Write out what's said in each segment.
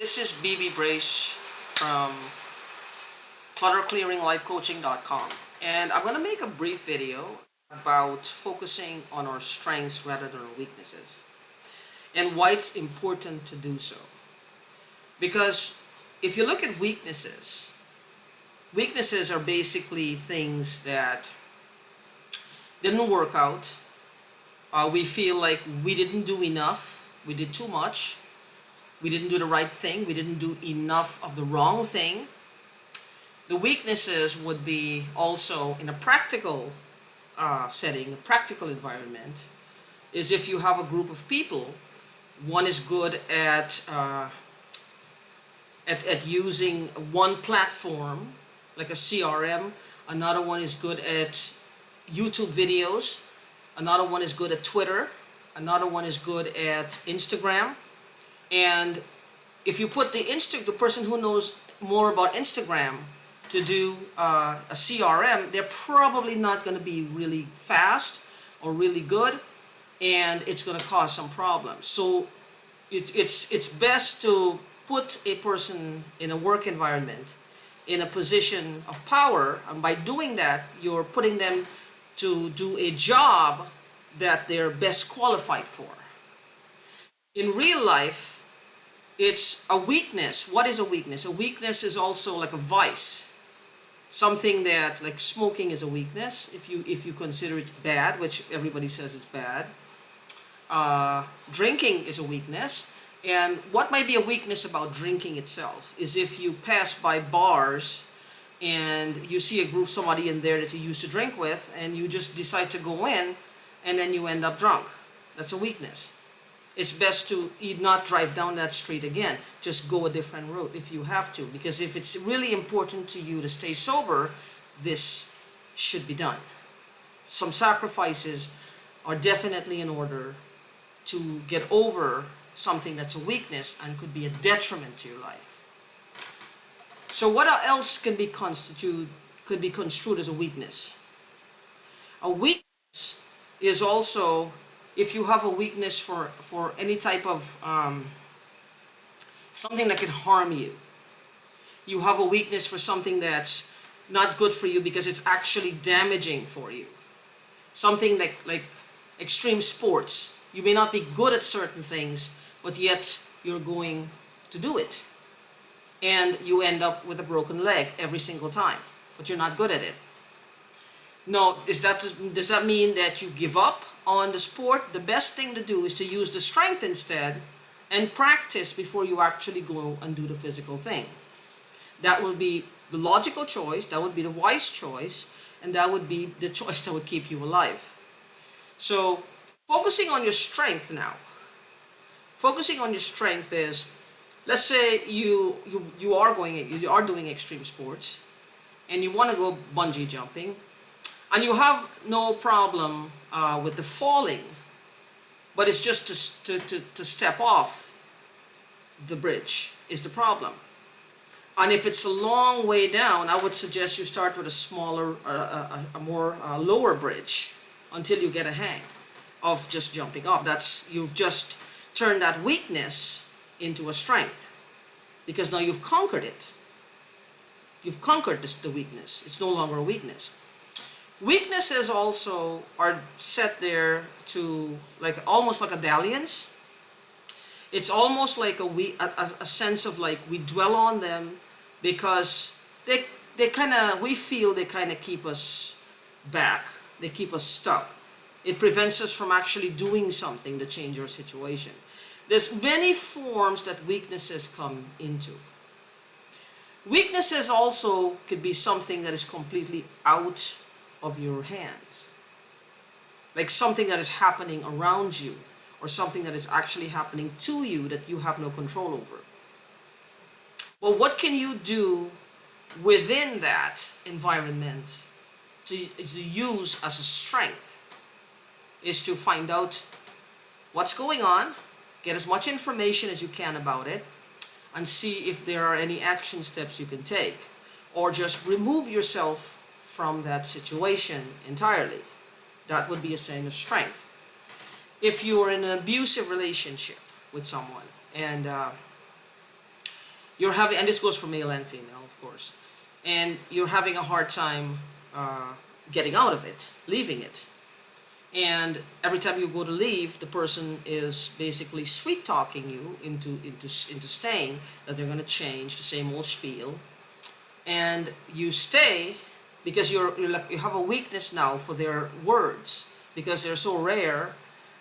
This is BB Brace from clutterclearinglifecoaching.com, and I'm going to make a brief video about focusing on our strengths rather than our weaknesses and why it's important to do so. Because if you look at weaknesses are basically things that didn't work out. We feel like we didn't do enough, we did too much, we didn't do the right thing, we didn't do enough of the wrong thing. The weaknesses would be also in a practical setting, a practical environment, is if you have a group of people, one is good at using one platform, like a CRM, another one is good at YouTube videos, another one is good at Twitter, another one is good at Instagram. And if you put the person who knows more about Instagram to do a CRM, they're probably not going to be really fast or really good, and it's going to cause some problems. So it's best to put a person in a work environment in a position of power, and by doing that, you're putting them to do a job that they're best qualified for. In real life, it's a weakness. What is a weakness? A weakness is also like a vice. Something that, like smoking is a weakness, if you consider it bad, which everybody says it's bad. Drinking is a weakness. And what might be a weakness about drinking itself is if you pass by bars and you see a group, somebody in there that you used to drink with, and you just decide to go in, and then you end up drunk. That's a weakness. It's best to not drive down that street again. Just go a different route if you have to, because if it's really important to you to stay sober, this should be done. Some sacrifices are definitely in order to get over something that's a weakness and could be a detriment to your life. So what else could be construed as a weakness? A weakness is also if you have a weakness for any type of something that can harm you. You have a weakness for something that's not good for you because it's actually damaging for you. Something like extreme sports. You may not be good at certain things, but yet you're going to do it. And you end up with a broken leg every single time, but you're not good at it. No, does that mean that you give up on the sport? The best thing to do is to use the strength instead and practice before you actually go and do the physical thing. That would be the logical choice, that would be the wise choice, and that would be the choice that would keep you alive. So, focusing on your strength now. Focusing on your strength is, let's say you are doing extreme sports and you want to go bungee jumping, and you have no problem with the falling, but it's just to step off the bridge is the problem. And if it's a long way down, I would suggest you start with a smaller, a more lower bridge until you get a hang of just jumping off. You've just turned that weakness into a strength, because now you've conquered it. You've conquered the weakness. It's no longer a weakness. Weaknesses also are set there to almost like a dalliance. It's almost like a sense of like we dwell on them because we feel they kind of keep us back. They keep us stuck. It prevents us from actually doing something to change our situation. There's many forms that weaknesses come into. Weaknesses also could be something that is completely out of your hands. Like something that is happening around you, or something that is actually happening to you that you have no control over. Well, what can you do within that environment to use as a strength? Is to find out what's going on, get as much information as you can about it, and see if there are any action steps you can take, or just remove yourself from that situation entirely. That would be a sign of strength. If you are in an abusive relationship with someone and you're having, and this goes for male and female, of course, and you're having a hard time getting out of it, leaving it. And every time you go to leave, the person is basically sweet talking you into staying, that they're going to change the same old spiel. And you stay because you're like, you have a weakness now for their words because they're so rare,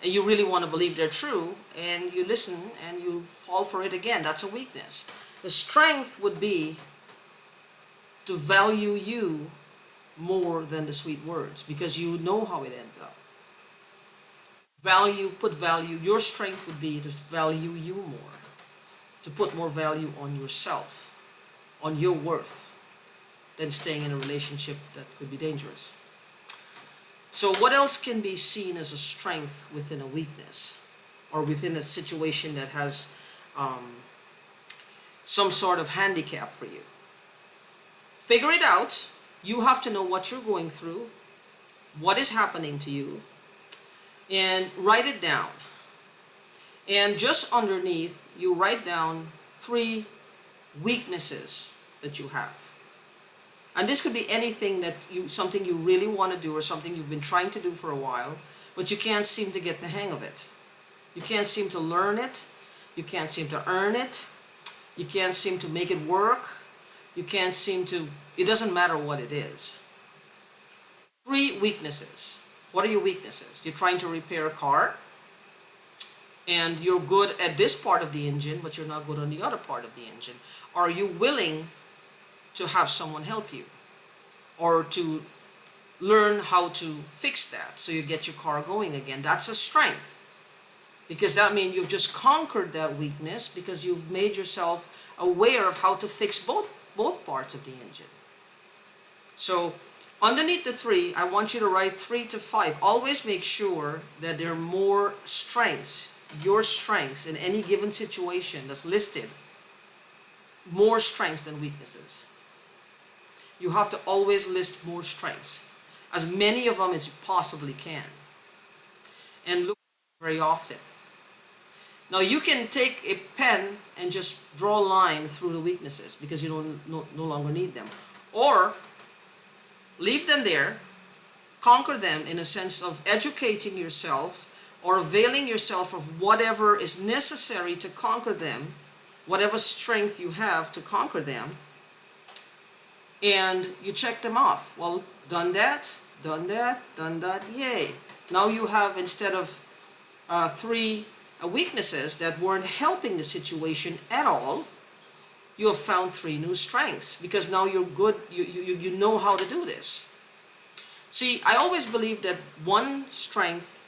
and you really want to believe they're true, and you listen and you fall for it again. That's a weakness. The strength would be to value you more than the sweet words, because you know how it ends up. Put value, your strength would be to value you more, to put more value on yourself, on your worth, than staying in a relationship that could be dangerous. So what else can be seen as a strength within a weakness, or within a situation that has some sort of handicap for you? Figure it out. You have to know what you're going through, what is happening to you, and write it down. And just underneath, you write down 3 weaknesses that you have. And this could be anything that something you really want to do, or something you've been trying to do for a while, but you can't seem to get the hang of it. You can't seem to learn it. You can't seem to earn it. You can't seem to make it work. You can't seem to, it doesn't matter what it is. 3 weaknesses. What are your weaknesses? You're trying to repair a car, and you're good at this part of the engine, but you're not good on the other part of the engine. Are you willing to have someone help you, or to learn how to fix that so you get your car going again? That's a strength, because that means you've just conquered that weakness, because you've made yourself aware of how to fix both parts of the engine. So underneath the 3, I want you to write 3 to 5. Always make sure that there are more strengths, your strengths in any given situation that's listed, more strengths than weaknesses. You have to always list more strengths, as many of them as you possibly can, and look very often. Now you can take a pen and just draw a line through the weaknesses, because you no longer need them. Or leave them there, conquer them in a sense of educating yourself, or availing yourself of whatever is necessary to conquer them, whatever strength you have to conquer them, and you check them off. Well, done that, done that, done that, yay. Now you have, instead of 3 weaknesses that weren't helping the situation at all, you have found 3 new strengths, because now you're good, you know how to do this. See, I always believe that 1 strength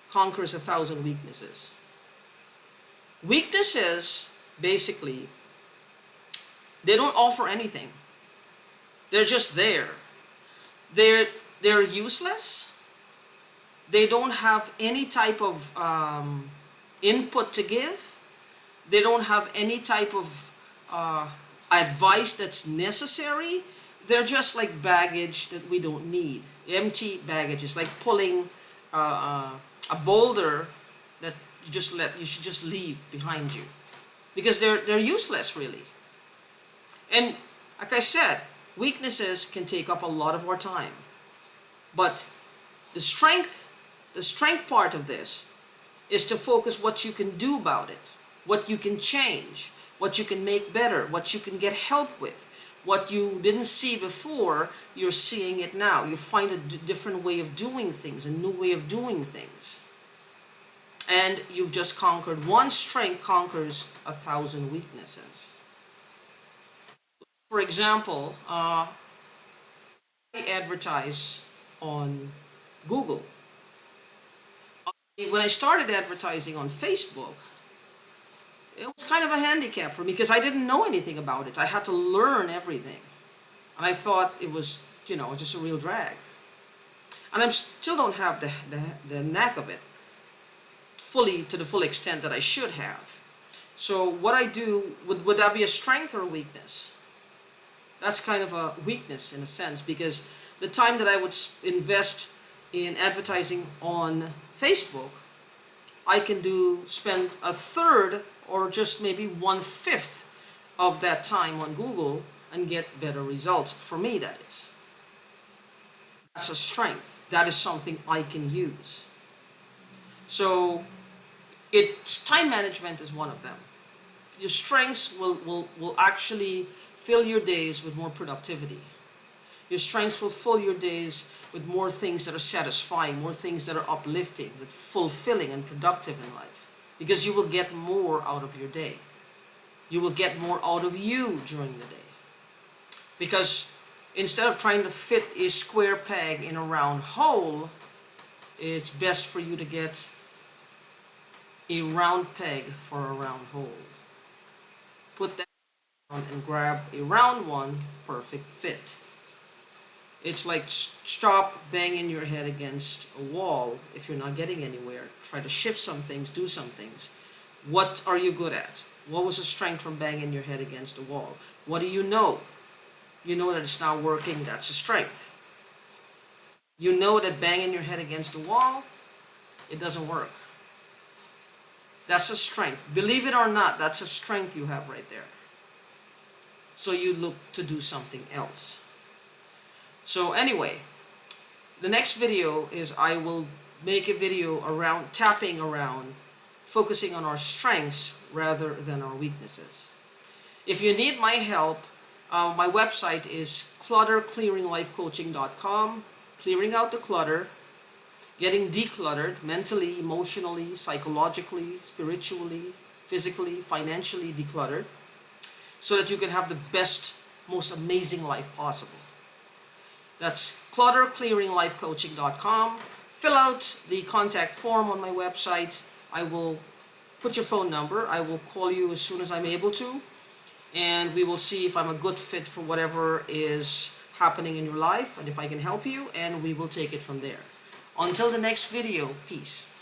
conquers 1,000 weaknesses. Weaknesses, basically, they don't offer anything. They're just there. They're useless. They don't have any type of input to give. They don't have any type of advice that's necessary. They're just like baggage that we don't need. Empty baggage. It's like pulling a boulder that you should just leave behind you, because they're useless, really. And like I said, weaknesses can take up a lot of our time, but the strength part of this is to focus what you can do about it, what you can change, what you can make better, what you can get help with. What you didn't see before, you're seeing it now. You find a different way of doing things, a new way of doing things. And you've just conquered. 1 strength conquers 1,000 weaknesses. For example, I advertise on Google. When I started advertising on Facebook, it was kind of a handicap for me, because I didn't know anything about it. I had to learn everything. And I thought it was, just a real drag. And I still don't have the knack of it fully, to the full extent that I should have. So what I do, would that be a strength or a weakness? That's kind of a weakness in a sense, because the time that I would invest in advertising on Facebook, I can spend 1/3 or just maybe 1/5 of that time on Google and get better results. For me, that is. That's a strength. That is something I can use. So it's time management is one of them. Your strengths will actually fill your days with more productivity. Your strengths will fill your days with more things that are satisfying, more things that are uplifting, that fulfilling and productive in life. Because you will get more out of your day. You will get more out of you during the day. Because instead of trying to fit a square peg in a round hole, it's best for you to get a round peg for a round hole. Put that down and grab a round one, perfect fit. It's like stop banging your head against a wall if you're not getting anywhere. Try to shift some things, do some things. What are you good at? What was the strength from banging your head against the wall? What do you know? You know that it's not working, that's a strength. You know that banging your head against the wall, it doesn't work. That's a strength. Believe it or not, that's a strength you have right there. So you look to do something else. So anyway, the next video is I will make a video around tapping around, focusing on our strengths rather than our weaknesses. If you need my help, my website is clutterclearinglifecoaching.com. Clearing out the clutter, getting decluttered mentally, emotionally, psychologically, spiritually, physically, financially decluttered, so that you can have the best, most amazing life possible. That's clutterclearinglifecoaching.com. Fill out the contact form on my website. I will put your phone number. I will call you as soon as I'm able to. And we will see if I'm a good fit for whatever is happening in your life and if I can help you, and we will take it from there. Until the next video, peace.